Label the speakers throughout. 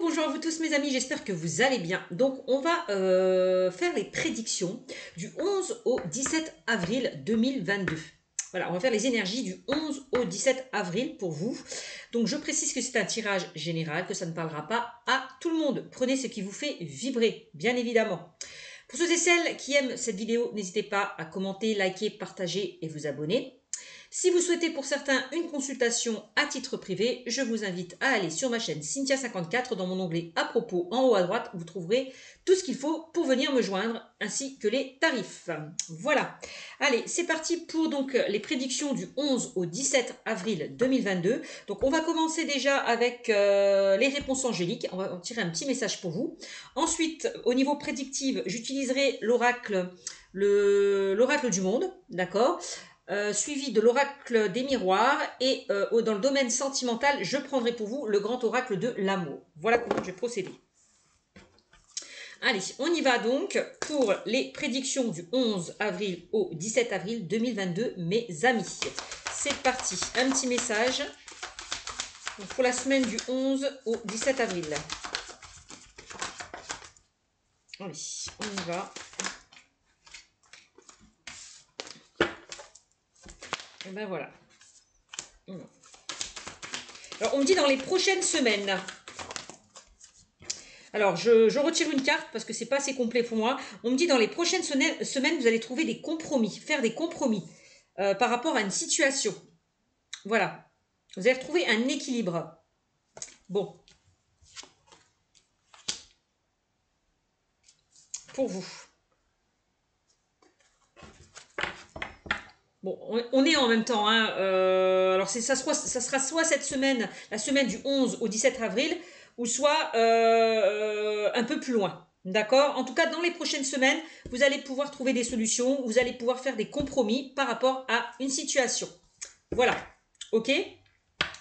Speaker 1: Bonjour à vous tous mes amis, j'espère que vous allez bien. Donc on va faire les prédictions du 11 au 17 avril 2022. Voilà, on va faire les énergies du 11 au 17 avril pour vous. Donc je précise que c'est un tirage général, que ça ne parlera pas à tout le monde. Prenez ce qui vous fait vibrer, bien évidemment. Pour ceux et celles qui aiment cette vidéo, n'hésitez pas à commenter, liker, partager et vous abonner. Si vous souhaitez pour certains une consultation à titre privé, je vous invite à aller sur ma chaîne Cynthia54 dans mon onglet à propos en haut à droite. Vous trouverez tout ce qu'il faut pour venir me joindre ainsi que les tarifs. Voilà. Allez, c'est parti pour donc les prédictions du 11 au 17 avril 2022. Donc on va commencer déjà avec les réponses angéliques. On va en tirer un petit message pour vous. Ensuite, au niveau prédictif, j'utiliserai l'oracle du monde, d'accord, suivi de l'oracle des miroirs et dans le domaine sentimental, je prendrai pour vous le grand oracle de l'amour. Voilà comment je vais procéder. Allez, on y va donc pour les prédictions du 11 avril au 17 avril 2022, mes amis. C'est parti, un petit message donc pour la semaine du 11 au 17 avril. Allez, on y va. Et ben voilà. Alors, on me dit dans les prochaines semaines. Alors, je retire une carte parce que c'est pas assez complet pour moi. On me dit dans les prochaines semaines, vous allez trouver des compromis, faire des compromis par rapport à une situation. Voilà. Vous allez retrouver un équilibre. Bon. Pour vous. Bon, on est en même temps. Hein, alors, ça sera soit cette semaine, la semaine du 11 au 17 avril, ou soit un peu plus loin. D'accord? En tout cas, dans les prochaines semaines, vous allez pouvoir trouver des solutions, vous allez pouvoir faire des compromis par rapport à une situation. Voilà. OK?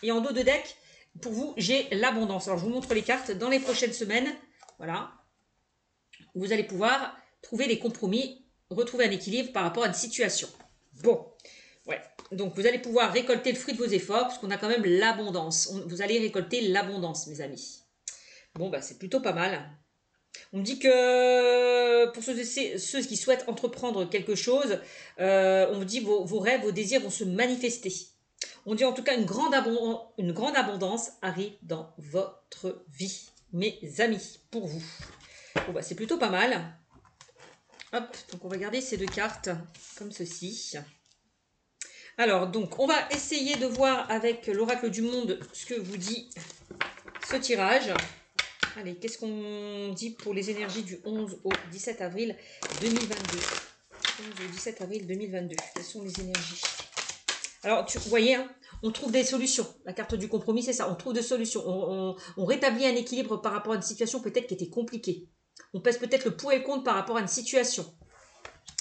Speaker 1: Et en dos de deck, pour vous, j'ai l'abondance. Alors, je vous montre les cartes. Dans les prochaines semaines, voilà, vous allez pouvoir trouver des compromis, retrouver un équilibre par rapport à une situation. Bon, ouais. Donc, vous allez pouvoir récolter le fruit de vos efforts, parce qu'on a quand même l'abondance. Vous allez récolter l'abondance, mes amis. Bon, bah, c'est plutôt pas mal. On me dit que pour ceux qui souhaitent entreprendre quelque chose, on me dit vos rêves, vos désirs vont se manifester. On dit en tout cas une grande abondance arrive dans votre vie, mes amis, pour vous. Bon, bah, c'est plutôt pas mal. Hop, donc on va garder ces deux cartes comme ceci. Alors, donc, on va essayer de voir avec l'oracle du monde ce que vous dit ce tirage. Allez, qu'est-ce qu'on dit pour les énergies du 11 au 17 avril 2022 11 au 17 avril 2022, quelles sont les énergies? Alors, vous voyez, hein, on trouve des solutions. La carte du compromis, c'est ça, on trouve des solutions. On rétablit un équilibre par rapport à une situation peut-être qui était compliquée. On pèse peut-être le pour et le contre par rapport à une situation.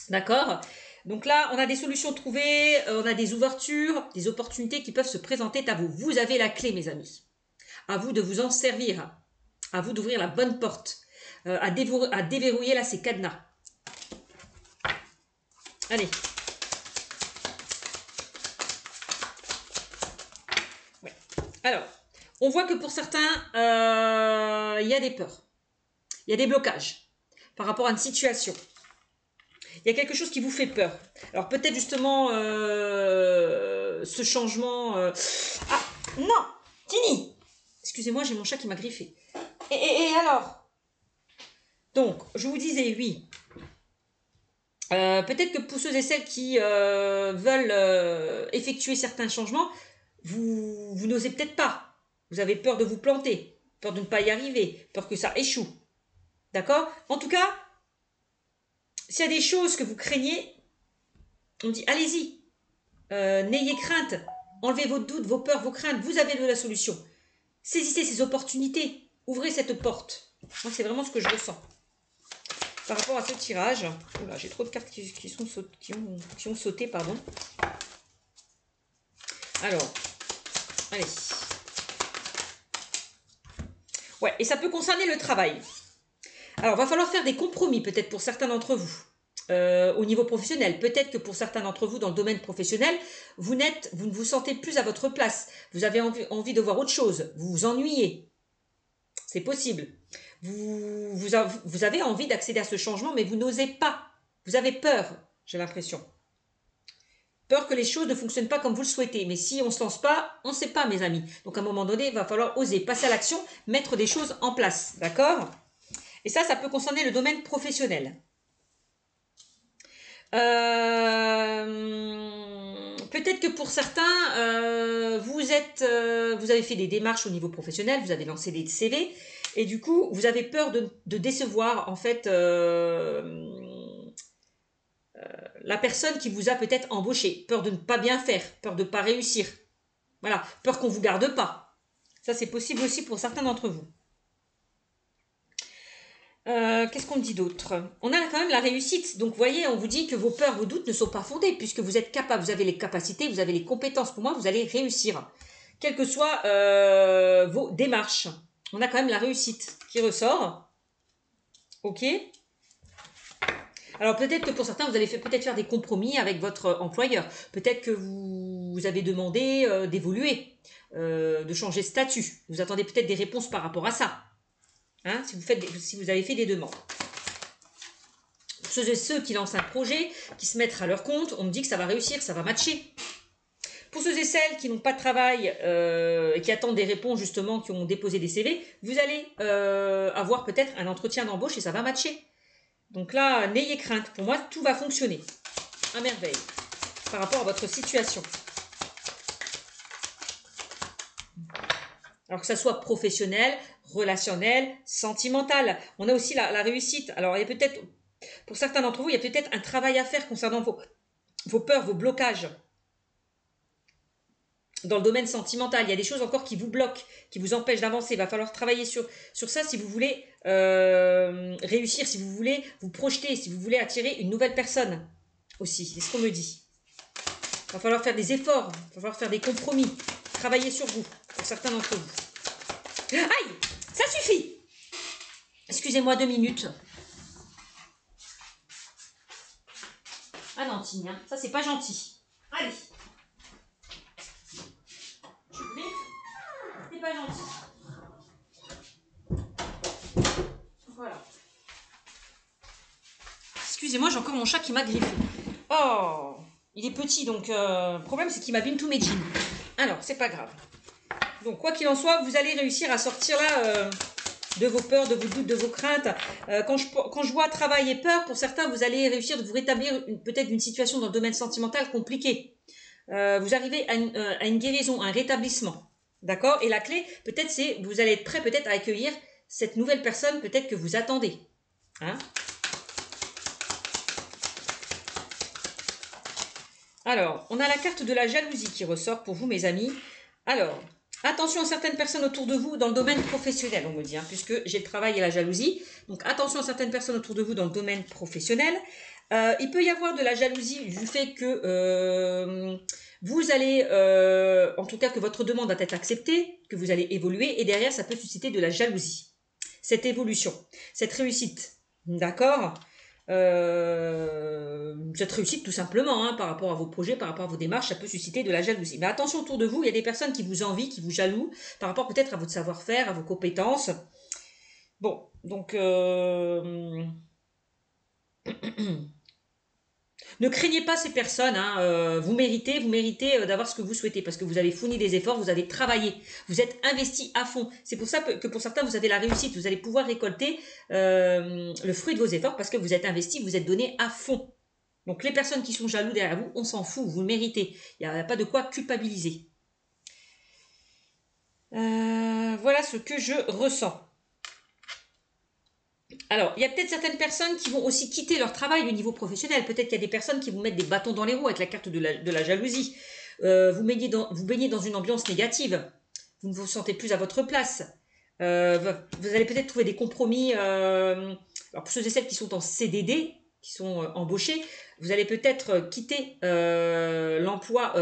Speaker 1: D'accord? Donc là, on a des solutions trouvées, on a des ouvertures, des opportunités qui peuvent se présenter à vous. Vous avez la clé, mes amis. À vous de vous en servir. À vous d'ouvrir la bonne porte. À déverrouiller là ces cadenas. Allez. Ouais. Alors, on voit que pour certains, il y a des peurs. Il y a des blocages par rapport à une situation. Il y a quelque chose qui vous fait peur. Alors peut-être justement ce changement... Ah, non, Tini. Excusez-moi, j'ai mon chat qui m'a griffé. Et alors? Donc, je vous disais, oui. Peut-être que pour ceux et celles qui veulent effectuer certains changements, vous n'osez peut-être pas. Vous avez peur de vous planter, peur de ne pas y arriver, peur que ça échoue. D'accord? En tout cas, s'il y a des choses que vous craignez, on dit allez-y, n'ayez crainte, enlevez vos doutes, vos peurs, vos craintes, vous avez la solution. Saisissez ces opportunités, ouvrez cette porte. Moi, c'est vraiment ce que je ressens. Par rapport à ce tirage, oula, j'ai trop de cartes qui ont sauté, pardon. Alors, allez. Ouais, et ça peut concerner le travail. Alors, va falloir faire des compromis, peut-être pour certains d'entre vous, au niveau professionnel. Peut-être que pour certains d'entre vous, dans le domaine professionnel, vous ne vous sentez plus à votre place. Vous avez envie de voir autre chose. Vous vous ennuyez. C'est possible. Vous avez envie d'accéder à ce changement, mais vous n'osez pas. Vous avez peur, j'ai l'impression. Peur que les choses ne fonctionnent pas comme vous le souhaitez. Mais si on ne se lance pas, on ne sait pas, mes amis. Donc, à un moment donné, il va falloir oser passer à l'action, mettre des choses en place. D'accord? Et ça peut concerner le domaine professionnel. Peut-être que pour certains, vous avez fait des démarches au niveau professionnel, vous avez lancé des CV, et du coup, vous avez peur de décevoir, en fait, la personne qui vous a peut-être embauché. Peur de ne pas bien faire, peur de ne pas réussir. Voilà, peur qu'on ne vous garde pas. Ça, c'est possible aussi pour certains d'entre vous. Qu'est-ce qu'on dit d'autre? On a quand même la réussite. Donc, vous voyez, on vous dit que vos peurs, vos doutes ne sont pas fondés, puisque vous êtes capable, vous avez les capacités, vous avez les compétences. Pour moi, vous allez réussir. Quelles que soient vos démarches. On a quand même la réussite qui ressort. Ok? Alors, peut-être que pour certains, vous allez peut-être faire des compromis avec votre employeur. Peut-être que vous avez demandé d'évoluer, de changer de statut. Vous attendez peut-être des réponses par rapport à ça. Hein, si vous avez fait des demandes. Ceux qui lancent un projet, qui se mettent à leur compte, on me dit que ça va réussir, ça va matcher. Pour ceux et celles qui n'ont pas de travail et qui attendent des réponses justement, qui ont déposé des CV, vous allez avoir peut-être un entretien d'embauche et ça va matcher. Donc là, n'ayez crainte. Pour moi, tout va fonctionner à merveille par rapport à votre situation. Alors que ça soit professionnel, relationnel, sentimental. On a aussi la réussite. Alors, il y a peut-être, pour certains d'entre vous, il y a peut-être un travail à faire concernant vos peurs, vos blocages. Dans le domaine sentimental, il y a des choses encore qui vous bloquent, qui vous empêchent d'avancer. Il va falloir travailler sur ça si vous voulez réussir, si vous voulez vous projeter, si vous voulez attirer une nouvelle personne aussi. C'est ce qu'on me dit. Il va falloir faire des efforts, il va falloir faire des compromis, travailler sur vous, pour certains d'entre vous. Aïe, ça suffit. Excusez-moi 2 minutes. Ah non, Tine, hein, ça c'est pas gentil. Allez. Tu griffes, c'est pas gentil. Voilà. Excusez-moi, j'ai encore mon chat qui m'a griffé. Oh, il est petit, donc le problème c'est qu'il m'abîme tous mes jeans. Alors, c'est pas grave. Donc, quoi qu'il en soit, vous allez réussir à sortir là de vos peurs, de vos doutes, de vos craintes. Quand je vois travail et peur, pour certains, vous allez réussir de vous rétablir peut-être d'une situation dans le domaine sentimental compliquée. Vous arrivez à une guérison, à un rétablissement. D'accord? Et la clé, peut-être, c'est vous allez être prêt peut-être à accueillir cette nouvelle personne peut-être que vous attendez. Hein? Alors, on a la carte de la jalousie qui ressort pour vous, mes amis. Alors, attention à certaines personnes autour de vous dans le domaine professionnel, on me dit, hein, puisque j'ai le travail et la jalousie. Donc, attention à certaines personnes autour de vous dans le domaine professionnel. Il peut y avoir de la jalousie du fait que vous allez, en tout cas que votre demande va être acceptée, que vous allez évoluer, et derrière, ça peut susciter de la jalousie. Cette évolution, cette réussite, d'accord ? Cette réussite tout simplement hein, par rapport à vos projets, par rapport à vos démarches, ça peut susciter de la jalousie. Mais attention autour de vous, il y a des personnes qui vous envient, qui vous jalouent par rapport peut-être à votre savoir-faire, à vos compétences. Bon, donc ne craignez pas ces personnes, hein, vous méritez d'avoir ce que vous souhaitez parce que vous avez fourni des efforts, vous avez travaillé, vous êtes investi à fond. C'est pour ça que pour certains, vous avez la réussite, vous allez pouvoir récolter le fruit de vos efforts parce que vous êtes investi, vous êtes donné à fond. Donc les personnes qui sont jaloux derrière vous, on s'en fout, vous le méritez. Il n'y a pas de quoi culpabiliser. Voilà ce que je ressens. Alors, il y a peut-être certaines personnes qui vont aussi quitter leur travail au niveau professionnel. Peut-être qu'il y a des personnes qui vont mettre des bâtons dans les roues avec la carte de la jalousie. Vous baignez dans une ambiance négative. Vous ne vous sentez plus à votre place. Vous allez peut-être trouver des compromis. Alors, pour ceux et celles qui sont en CDD, qui sont embauchés, vous allez peut-être quitter l'emploi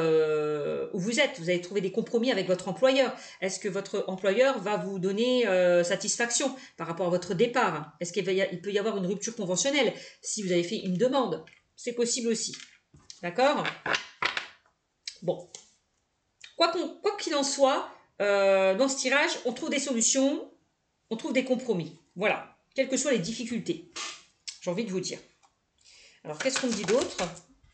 Speaker 1: où vous êtes. Vous allez trouver des compromis avec votre employeur. Est-ce que votre employeur va vous donner satisfaction par rapport à votre départ? Est-ce qu'il peut y avoir une rupture conventionnelle si vous avez fait une demande? C'est possible aussi. D'accord? Bon. Quoi qu'il en soit, dans ce tirage, on trouve des solutions. on trouve des compromis. Voilà, quelles que soient les difficultés, j'ai envie de vous dire. Alors, qu'est-ce qu'on me dit d'autre?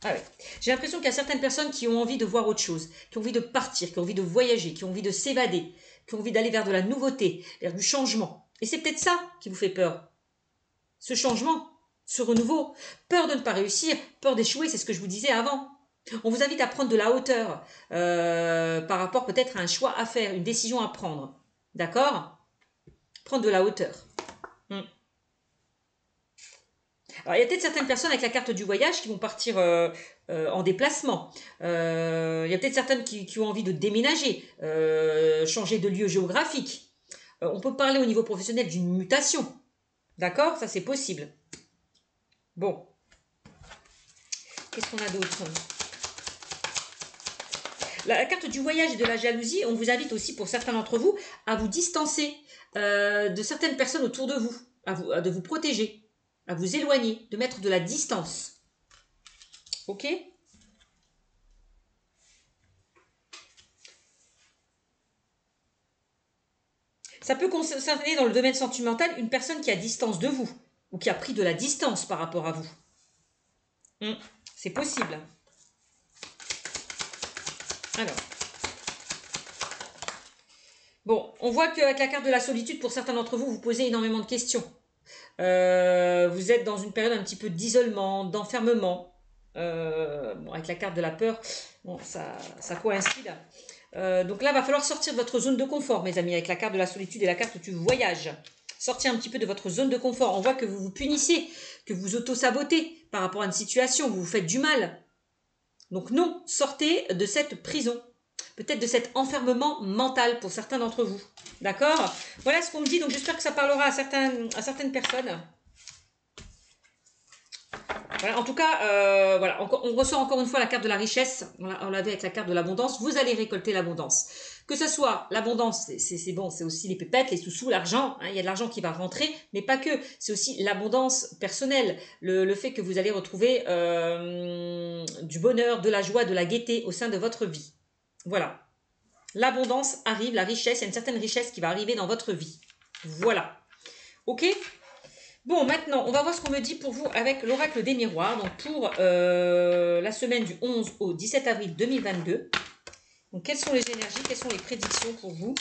Speaker 1: Ah ouais. J'ai l'impression qu'il y a certaines personnes qui ont envie de voir autre chose, qui ont envie de partir, qui ont envie de voyager, qui ont envie de s'évader, qui ont envie d'aller vers de la nouveauté, vers du changement. Et c'est peut-être ça qui vous fait peur. Ce changement, ce renouveau, peur de ne pas réussir, peur d'échouer, c'est ce que je vous disais avant. On vous invite à prendre de la hauteur par rapport peut-être à un choix à faire, une décision à prendre. D'accord? Prendre de la hauteur. Alors, il y a peut-être certaines personnes avec la carte du voyage qui vont partir en déplacement. Il y a peut-être certaines qui ont envie de déménager, changer de lieu géographique. On peut parler au niveau professionnel d'une mutation. D'accord? Ça, c'est possible. Bon. Qu'est-ce qu'on a d'autre? La carte du voyage et de la jalousie, on vous invite aussi, pour certains d'entre vous, à vous distancer de certaines personnes autour de vous, de vous protéger, à vous éloigner, de mettre de la distance. Ok? Ça peut concerner dans le domaine sentimental une personne qui a distance de vous, ou qui a pris de la distance par rapport à vous. C'est possible. Alors. Bon, on voit qu'avec la carte de la solitude, pour certains d'entre vous, vous posez énormément de questions. Vous êtes dans une période un petit peu d'isolement, d'enfermement. Bon, avec la carte de la peur, bon, ça coïncide. Donc là, il va falloir sortir de votre zone de confort, mes amis, avec la carte de la solitude et la carte du voyage. Sortir un petit peu de votre zone de confort. On voit que vous vous punissez, que vous auto-sabotez par rapport à une situation, vous vous faites du mal. Donc non, sortez de cette prison. Peut-être de cet enfermement mental pour certains d'entre vous. D'accord? Voilà ce qu'on me dit, donc j'espère que ça parlera à certaines personnes. Voilà, en tout cas, voilà, on ressort encore une fois la carte de la richesse. On l'avait avec la carte de l'abondance. Vous allez récolter l'abondance. Que ce soit l'abondance, c'est bon, c'est aussi les pépettes, les sous-sous, l'argent. Hein, il y a de l'argent qui va rentrer, mais pas que. C'est aussi l'abondance personnelle. Le fait que vous allez retrouver du bonheur, de la joie, de la gaieté au sein de votre vie. Voilà. L'abondance arrive, la richesse, il y a une certaine richesse qui va arriver dans votre vie. Voilà. Ok? Bon, maintenant, on va voir ce qu'on me dit pour vous avec l'oracle des miroirs. Donc, pour la semaine du 11 au 17 avril 2022. Donc, quelles sont les énergies, quelles sont les prédictions pour vous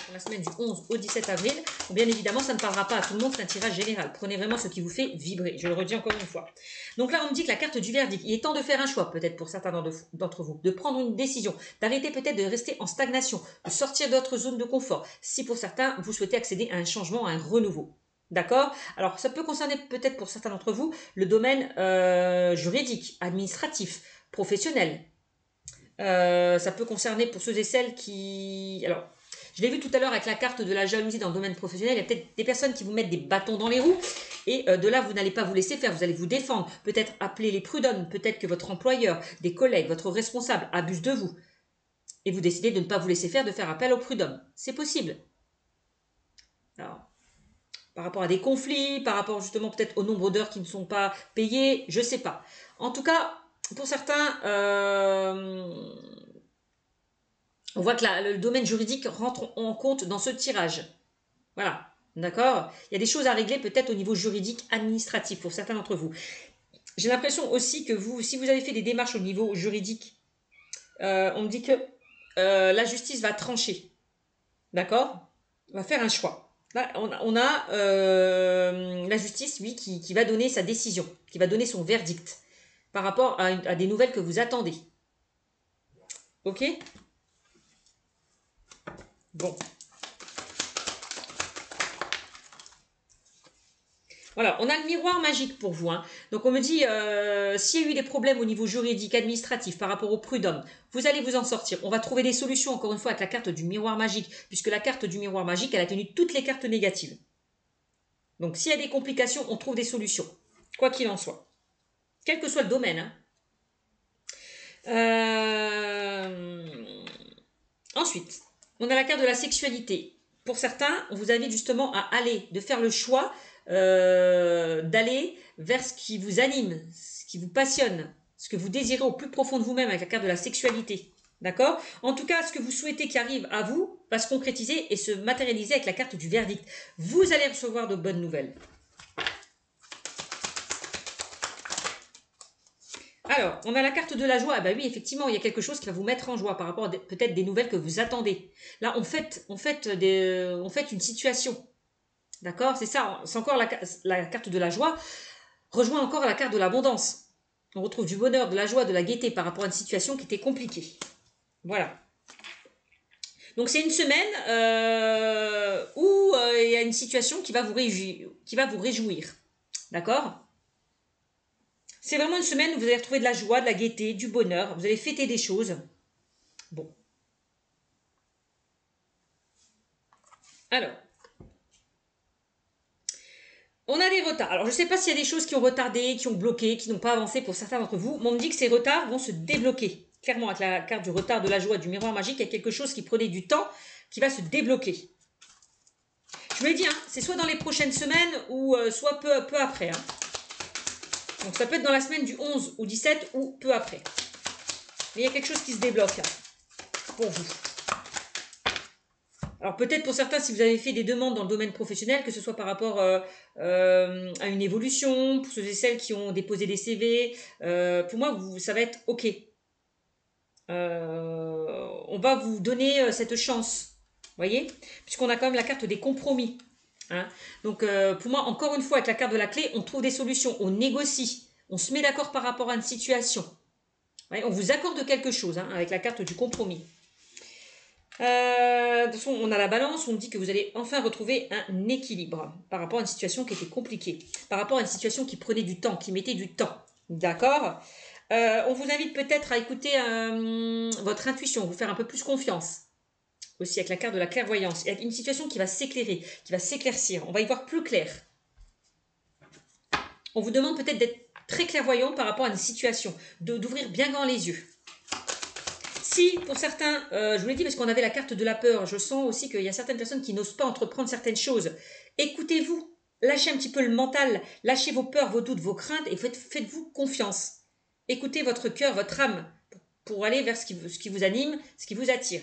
Speaker 1: pour la semaine du 11 au 17 avril. Bon, bien évidemment, ça ne parlera pas à tout le monde, c'est un tirage général. Prenez vraiment ce qui vous fait vibrer. Je le redis encore une fois. Donc là, on me dit que la carte du verdict, il est temps de faire un choix, peut-être pour certains d'entre vous, de prendre une décision, d'arrêter peut-être de rester en stagnation, de sortir de votre zone de confort. Si pour certains, vous souhaitez accéder à un changement, à un renouveau. D'accord? Alors, ça peut concerner peut-être pour certains d'entre vous le domaine juridique, administratif, professionnel. Ça peut concerner pour ceux et celles qui... Alors, je l'ai vu tout à l'heure avec la carte de la jalousie dans le domaine professionnel. Il y a peut-être des personnes qui vous mettent des bâtons dans les roues. Et de là, vous n'allez pas vous laisser faire. Vous allez vous défendre. Peut-être appeler les prud'hommes. Peut-être que votre employeur, des collègues, votre responsable abuse de vous. Et vous décidez de ne pas vous laisser faire, de faire appel aux prud'hommes. C'est possible. Alors, par rapport à des conflits, par rapport justement peut-être au nombre d'heures qui ne sont pas payées, je ne sais pas. En tout cas, pour certains... on voit que le domaine juridique rentre en compte dans ce tirage. Voilà, d'accord? Il y a des choses à régler peut-être au niveau juridique, administratif pour certains d'entre vous. J'ai l'impression aussi que vous, si vous avez fait des démarches au niveau juridique, on me dit que la justice va trancher. D'accord? Va faire un choix. Là, on a la justice, oui, qui va donner sa décision, qui va donner son verdict par rapport à des nouvelles que vous attendez. Ok? Bon. Voilà, on a le miroir magique pour vous. Hein. Donc on me dit, s'il y a eu des problèmes au niveau juridique, administratif, par rapport au prud'homme, vous allez vous en sortir. On va trouver des solutions, encore une fois, avec la carte du miroir magique, puisque la carte du miroir magique, elle a tenu toutes les cartes négatives. Donc s'il y a des complications, on trouve des solutions, quoi qu'il en soit. Quel que soit le domaine. Hein. Ensuite, on a la carte de la sexualité. Pour certains, on vous invite justement à aller, de faire le choix d'aller vers ce qui vous anime, ce qui vous passionne, ce que vous désirez au plus profond de vous-même avec la carte de la sexualité. D'accord? En tout cas, ce que vous souhaitez qui arrive à vous va se concrétiser et se matérialiser avec la carte du verdict. Vous allez recevoir de bonnes nouvelles. Alors, on a la carte de la joie. Ah bah oui, effectivement, il y a quelque chose qui va vous mettre en joie par rapport à peut-être des nouvelles que vous attendez. Là, on fait une situation. D'accord? C'est ça, c'est encore la carte de la joie. Rejoint encore la carte de l'abondance. On retrouve du bonheur, de la joie, de la gaieté par rapport à une situation qui était compliquée. Voilà. Donc c'est une semaine où il y a une situation qui va vous réjouir. D'accord? C'est vraiment une semaine où vous allez retrouver de la joie, de la gaieté, du bonheur. Vous allez fêter des choses. Bon. Alors. On a des retards. Alors, je ne sais pas s'il y a des choses qui ont retardé, qui ont bloqué, qui n'ont pas avancé pour certains d'entre vous. Mais on me dit que ces retards vont se débloquer. Clairement, avec la carte du retard, de la joie, du miroir magique, il y a quelque chose qui prenait du temps, qui va se débloquer. Je vous l'ai dit, hein, c'est soit dans les prochaines semaines ou soit peu après. Hein. Donc, ça peut être dans la semaine du 11 ou 17 ou peu après. Mais il y a quelque chose qui se débloque hein, pour vous. Alors peut-être pour certains, si vous avez fait des demandes dans le domaine professionnel, que ce soit par rapport à une évolution, pour ceux et celles qui ont déposé des CV, pour moi, ça va être OK. On va vous donner cette chance, voyez, puisqu'on a quand même la carte des compromis. Hein. Donc pour moi, encore une fois, avec la carte de la clé, on trouve des solutions, on négocie, on se met d'accord par rapport à une situation. Ouais, on vous accorde quelque chose hein, avec la carte du compromis. De toute façon, on a la balance, on dit que vous allez enfin retrouver un équilibre par rapport à une situation qui était compliquée, par rapport à une situation qui prenait du temps, qui mettait du temps. D'accord? On vous invite peut-être à écouter votre intuition, vous faire un peu plus confiance. Aussi avec la carte de la clairvoyance. Il y a une situation qui va s'éclairer, qui va s'éclaircir. On va y voir plus clair. On vous demande peut-être d'être très clairvoyant par rapport à une situation, d'ouvrir bien grand les yeux. Si, pour certains, je vous l'ai dit parce qu'on avait la carte de la peur, je sens aussi qu'il y a certaines personnes qui n'osent pas entreprendre certaines choses. Écoutez-vous, lâchez un petit peu le mental, lâchez vos peurs, vos doutes, vos craintes et faites-vous confiance. Écoutez votre cœur, votre âme pour aller vers ce qui vous anime, ce qui vous attire.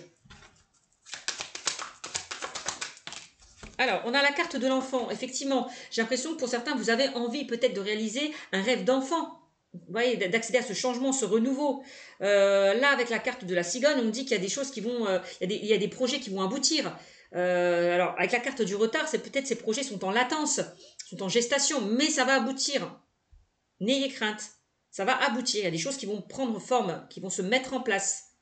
Speaker 1: Alors, on a la carte de l'enfant. Effectivement, j'ai l'impression que pour certains, vous avez envie peut-être de réaliser un rêve d'enfant. Vous voyez, d'accéder à ce changement, ce renouveau. Là, avec la carte de la cigogne, on me dit qu'il y a des choses qui vont... il y a des projets qui vont aboutir. Alors, avec la carte du retard, c'est peut-être ces projets sont en latence, sont en gestation, mais ça va aboutir. N'ayez crainte. Ça va aboutir. Il y a des choses qui vont prendre forme, qui vont se mettre en place.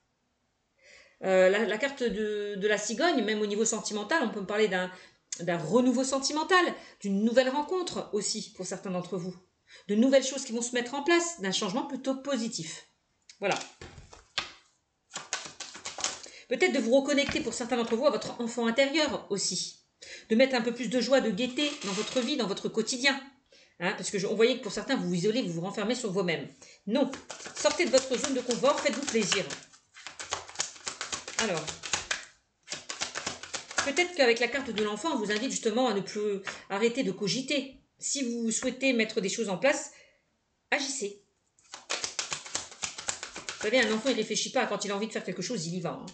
Speaker 1: La carte de la cigogne, même au niveau sentimental, on peut me parler d'un renouveau sentimental, d'une nouvelle rencontre aussi pour certains d'entre vous. De nouvelles choses qui vont se mettre en place, d'un changement plutôt positif. Voilà. Peut-être de vous reconnecter pour certains d'entre vous à votre enfant intérieur aussi. De mettre un peu plus de joie, de gaieté dans votre vie, dans votre quotidien. Hein, parce que on voyait que pour certains, vous vous isolez, vous vous renfermez sur vous-même. Non. Sortez de votre zone de confort, faites-vous plaisir. Alors, peut-être qu'avec la carte de l'enfant, on vous invite justement à ne plus arrêter de cogiter. Si vous souhaitez mettre des choses en place, agissez. Vous savez, un enfant, il ne réfléchit pas. Quand il a envie de faire quelque chose, il y va. Hein.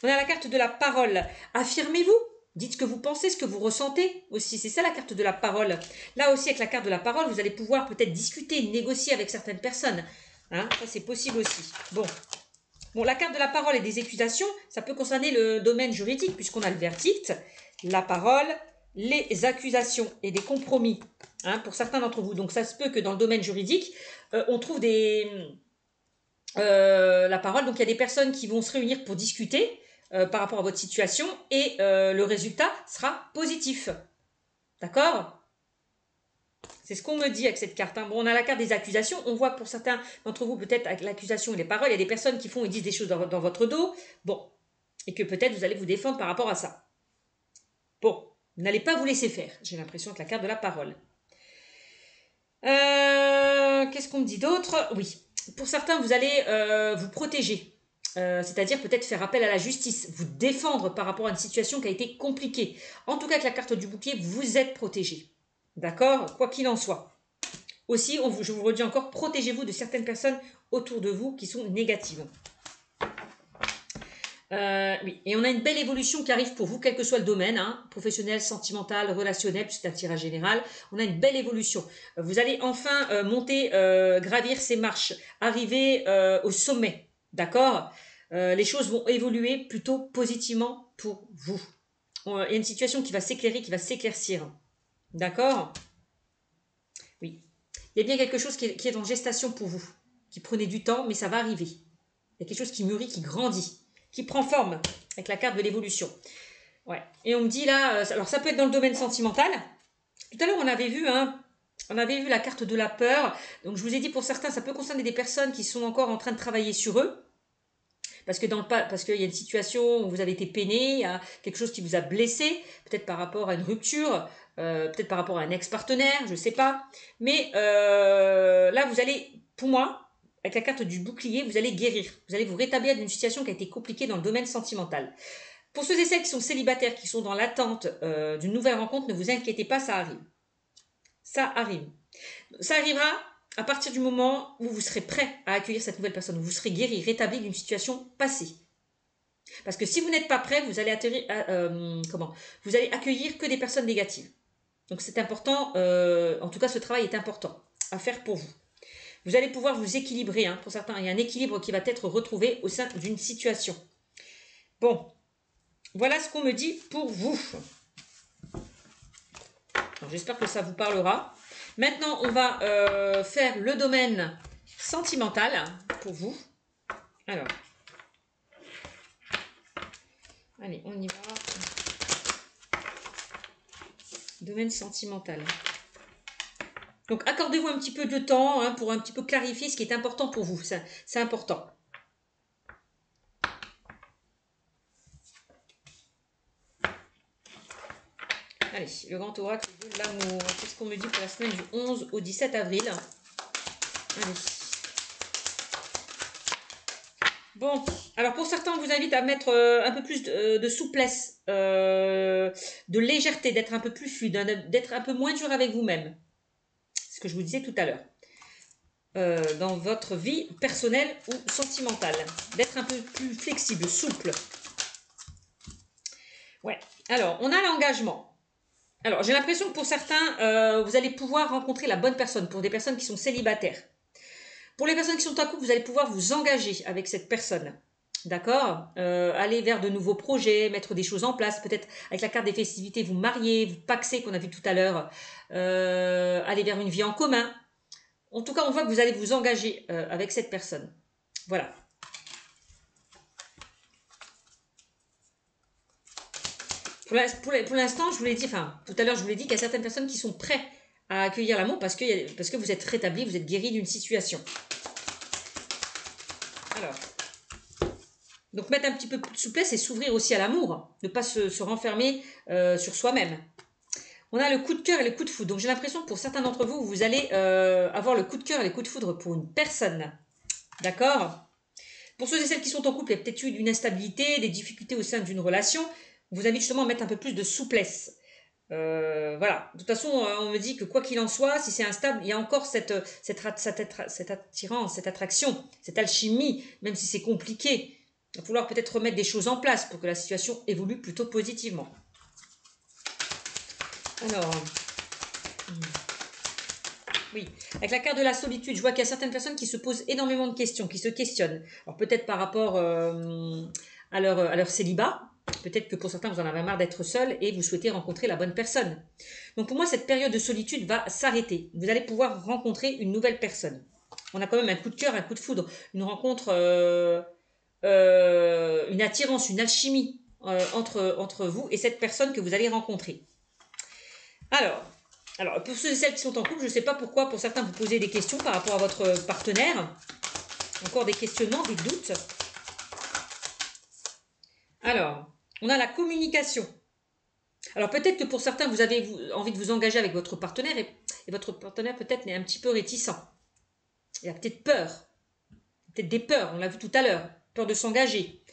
Speaker 1: On a la carte de la parole. Affirmez-vous. Dites ce que vous pensez, ce que vous ressentez aussi. C'est ça la carte de la parole. Là aussi, avec la carte de la parole, vous allez pouvoir peut-être discuter, négocier avec certaines personnes. Hein, ça, c'est possible aussi. Bon, la carte de la parole et des accusations, ça peut concerner le domaine juridique, puisqu'on a le verdict, la parole, les accusations et des compromis, hein, pour certains d'entre vous. Donc, ça se peut que dans le domaine juridique, on trouve la parole. Donc, il y a des personnes qui vont se réunir pour discuter par rapport à votre situation et le résultat sera positif. D'accord ? C'est ce qu'on me dit avec cette carte. Hein. Bon, on a la carte des accusations. On voit que pour certains d'entre vous, peut-être avec l'accusation et les paroles, il y a des personnes qui font et disent des choses dans votre dos. Bon. Et que peut-être vous allez vous défendre par rapport à ça. Bon. Vous n'allez pas vous laisser faire. J'ai l'impression que la carte de la parole. Qu'est-ce qu'on me dit d'autre? Oui. Pour certains, vous allez vous protéger. C'est-à-dire peut-être faire appel à la justice. Vous défendre par rapport à une situation qui a été compliquée. En tout cas, avec la carte du bouclier, vous êtes protégé. D'accord? Quoi qu'il en soit. Aussi, je vous redis encore, protégez-vous de certaines personnes autour de vous qui sont négatives. Oui, et on a une belle évolution qui arrive pour vous, quel que soit le domaine, hein, professionnel, sentimental, relationnel, puisque c'est un tirage général. On a une belle évolution. Vous allez enfin monter, gravir ces marches, arriver au sommet, d'accord. Les choses vont évoluer plutôt positivement pour vous. Il y a une situation qui va s'éclairer, qui va s'éclaircir, d'accord. Oui, il y a bien quelque chose qui est en gestation pour vous, qui prenait du temps, mais ça va arriver. Il y a quelque chose qui mûrit, qui grandit, qui prend forme avec la carte de l'évolution. Ouais. Et on me dit là, alors ça peut être dans le domaine sentimental. Tout à l'heure, on avait vu la carte de la peur. Donc je vous ai dit pour certains, ça peut concerner des personnes qui sont encore en train de travailler sur eux. Parce qu'il y a une situation où vous avez été peiné, il y a quelque chose qui vous a blessé, peut-être par rapport à une rupture, peut-être par rapport à un ex-partenaire, je ne sais pas. Mais là, vous allez, pour moi, avec la carte du bouclier, vous allez guérir. Vous allez vous rétablir d'une situation qui a été compliquée dans le domaine sentimental. Pour ceux et celles qui sont célibataires, qui sont dans l'attente d'une nouvelle rencontre, ne vous inquiétez pas, ça arrive. Ça arrive. Ça arrivera à partir du moment où vous serez prêt à accueillir cette nouvelle personne, où vous serez guéri, rétabli d'une situation passée. Parce que si vous n'êtes pas prêt, vous allez vous allez accueillir que des personnes négatives. Donc c'est important, en tout cas ce travail est important à faire pour vous. Vous allez pouvoir vous équilibrer, hein, pour certains, il y a un équilibre qui va être retrouvé au sein d'une situation. Bon, voilà ce qu'on me dit pour vous. J'espère que ça vous parlera. Maintenant, on va faire le domaine sentimental pour vous. Alors, allez, on y va. Domaine sentimental. Donc, accordez-vous un petit peu de temps, hein, pour un petit peu clarifier ce qui est important pour vous. C'est important. Allez, le grand oracle de l'amour. Qu'est-ce qu'on me dit pour la semaine du 11 au 17 avril? Allez. Bon, alors pour certains, on vous invite à mettre un peu plus de souplesse, de légèreté, d'être un peu plus fluide, hein, d'être un peu moins dur avec vous-même. C'est ce que je vous disais tout à l'heure. Dans votre vie personnelle ou sentimentale. D'être un peu plus flexible, souple. Ouais. Alors, on a l'engagement. Alors, j'ai l'impression que pour certains, vous allez pouvoir rencontrer la bonne personne, pour des personnes qui sont célibataires. Pour les personnes qui sont en couple, vous allez pouvoir vous engager avec cette personne. D'accord, aller vers de nouveaux projets, mettre des choses en place, peut-être avec la carte des festivités, vous marier, vous paxer qu'on a vu tout à l'heure, aller vers une vie en commun. En tout cas, on voit que vous allez vous engager avec cette personne. Voilà. Pour l'instant, je vous l'ai dit, enfin, tout à l'heure, je vous l'ai dit qu'il y a certaines personnes qui sont prêtes à accueillir l'amour parce que vous êtes rétabli, vous êtes guéri d'une situation. Alors, donc mettre un petit peu de souplesse et s'ouvrir aussi à l'amour, ne pas se renfermer sur soi-même. On a le coup de cœur et le coup de foudre. Donc j'ai l'impression que pour certains d'entre vous, vous allez avoir le coup de cœur et le coup de foudre pour une personne. D'accord? Pour ceux et celles qui sont en couple, il y a peut-être eu une instabilité, des difficultés au sein d'une relation. On vous invite justement à mettre un peu plus de souplesse. Voilà. De toute façon, on me dit que quoi qu'il en soit, si c'est instable, il y a encore cette attirance, cette attraction, cette alchimie, même si c'est compliqué. Il va falloir peut-être remettre des choses en place pour que la situation évolue plutôt positivement. Alors, oui, avec la carte de la solitude, je vois qu'il y a certaines personnes qui se posent énormément de questions, qui se questionnent. Alors peut-être par rapport à leur célibat, peut-être que pour certains vous en avez marre d'être seul et vous souhaitez rencontrer la bonne personne. Donc pour moi, cette période de solitude va s'arrêter. Vous allez pouvoir rencontrer une nouvelle personne. On a quand même un coup de cœur, un coup de foudre, une rencontre, une attirance, une alchimie entre vous et cette personne que vous allez rencontrer. Alors, pour ceux et celles qui sont en couple, je ne sais pas pourquoi, pour certains, vous posez des questions par rapport à votre partenaire. Encore des questionnements, des doutes. Alors, on a la communication. Alors, peut-être que pour certains, vous avez envie de vous engager avec votre partenaire et votre partenaire peut-être est un petit peu réticent. Il a peut-être peur. Peut-être des peurs, on l'a vu tout à l'heure. Peur de s'engager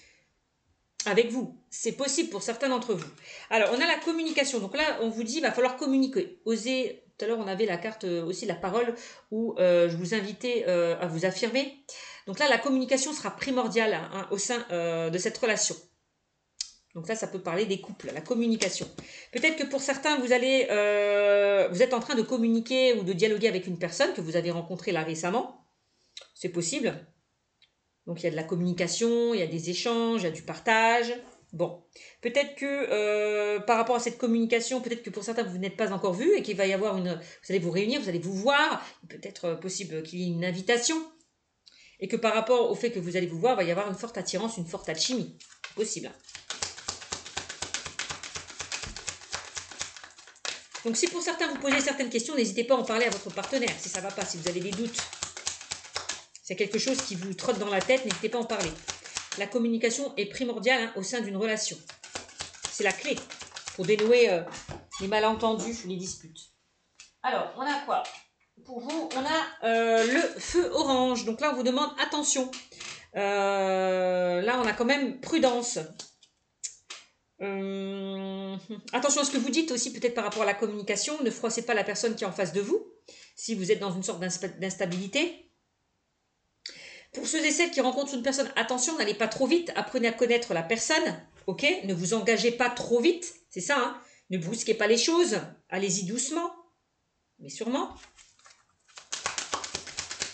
Speaker 1: avec vous. C'est possible pour certains d'entre vous. Alors, on a la communication. Donc là, on vous dit, il va falloir communiquer. Oser. Tout à l'heure, on avait la carte aussi, la parole, où je vous invitais à vous affirmer. Donc là, la communication sera primordiale, hein, au sein de cette relation. Donc ça peut parler des couples, la communication. Peut-être que pour certains, vous êtes en train de communiquer ou de dialoguer avec une personne que vous avez rencontrée là récemment. C'est possible. Donc il y a de la communication, il y a des échanges, il y a du partage. Bon, peut-être que par rapport à cette communication, peut-être que pour certains, vous n'êtes pas encore vus et qu'il va y avoir vous allez vous réunir, vous allez vous voir. Peut-être possible qu'il y ait une invitation. Et que par rapport au fait que vous allez vous voir, il va y avoir une forte attirance, une forte alchimie. C'est possible. Donc si pour certains vous posez certaines questions, n'hésitez pas à en parler à votre partenaire si ça ne va pas, si vous avez des doutes. C'est quelque chose qui vous trotte dans la tête, n'hésitez pas à en parler. La communication est primordiale au sein d'une relation. C'est la clé pour dénouer les malentendus, les disputes. Alors, on a quoi? Pour vous, on a le feu orange. Donc là, on vous demande attention. Là, on a quand même prudence. Attention à ce que vous dites aussi, peut-être par rapport à la communication. Ne froissez pas la personne qui est en face de vous, si vous êtes dans une sorte d'instabilité. Pour ceux et celles qui rencontrent une personne, attention, n'allez pas trop vite. Apprenez à connaître la personne. Ok? Ne vous engagez pas trop vite. C'est ça, hein? Ne brusquez pas les choses. Allez-y doucement, mais sûrement.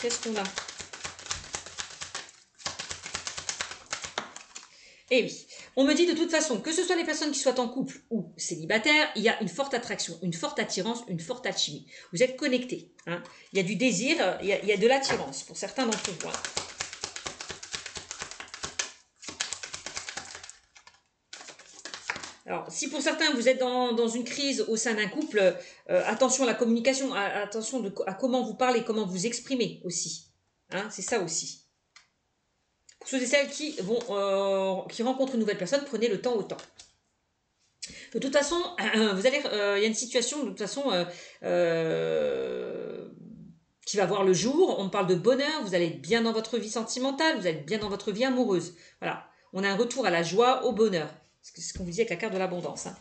Speaker 1: Qu'est-ce qu'on a? Eh oui, on me dit de toute façon, que ce soit les personnes qui soient en couple ou célibataires, il y a une forte attraction, une forte attirance, une forte alchimie. Vous êtes connectés. Hein. Il y a du désir, il y a de l'attirance pour certains d'entre vous. Hein. Alors, si pour certains vous êtes dans une crise au sein d'un couple, attention à la communication, attention à comment vous parlez, comment vous exprimez aussi. Hein, c'est ça aussi. Pour ceux et celles qui rencontrent une nouvelle personne, prenez le temps au temps. De toute façon, vous allez, il y a une situation de toute façon qui va voir le jour. On parle de bonheur, vous allez être bien dans votre vie sentimentale, vous allez être bien dans votre vie amoureuse. Voilà, on a un retour à la joie, au bonheur. C'est ce qu'on vous dit avec la carte de l'abondance. Hein.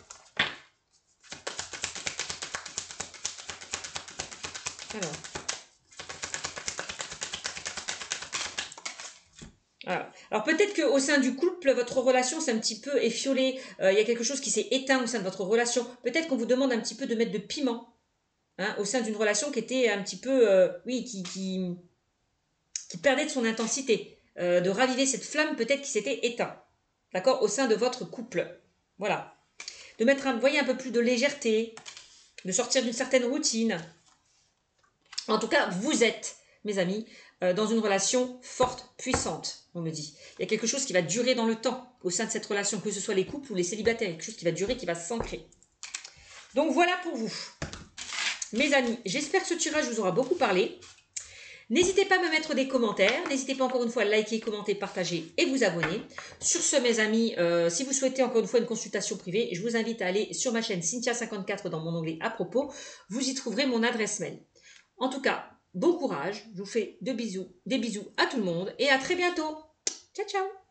Speaker 1: Alors peut-être qu'au sein du couple, votre relation s'est un petit peu éfiolée. Il y a quelque chose qui s'est éteint au sein de votre relation. Peut-être qu'on vous demande un petit peu de mettre de piment hein, au sein d'une relation qui était un petit peu, qui perdait de son intensité. De raviver cette flamme peut-être qui s'était éteinte. D'accord? Au sein de votre couple. Voilà. De mettre, voyez, un peu plus de légèreté. De sortir d'une certaine routine. En tout cas, vous êtes, mes amis, dans une relation forte, puissante, on me dit. Il y a quelque chose qui va durer dans le temps au sein de cette relation, que ce soit les couples ou les célibataires. Quelque chose qui va durer, qui va s'ancrer. Donc voilà pour vous. Mes amis, j'espère que ce tirage vous aura beaucoup parlé. N'hésitez pas à me mettre des commentaires. N'hésitez pas encore une fois à liker, commenter, partager et vous abonner. Sur ce, mes amis, si vous souhaitez encore une fois une consultation privée, je vous invite à aller sur ma chaîne Cynthia54 dans mon onglet à propos. Vous y trouverez mon adresse mail. En tout cas, bon courage. Je vous fais des bisous à tout le monde et à très bientôt. Ciao, ciao.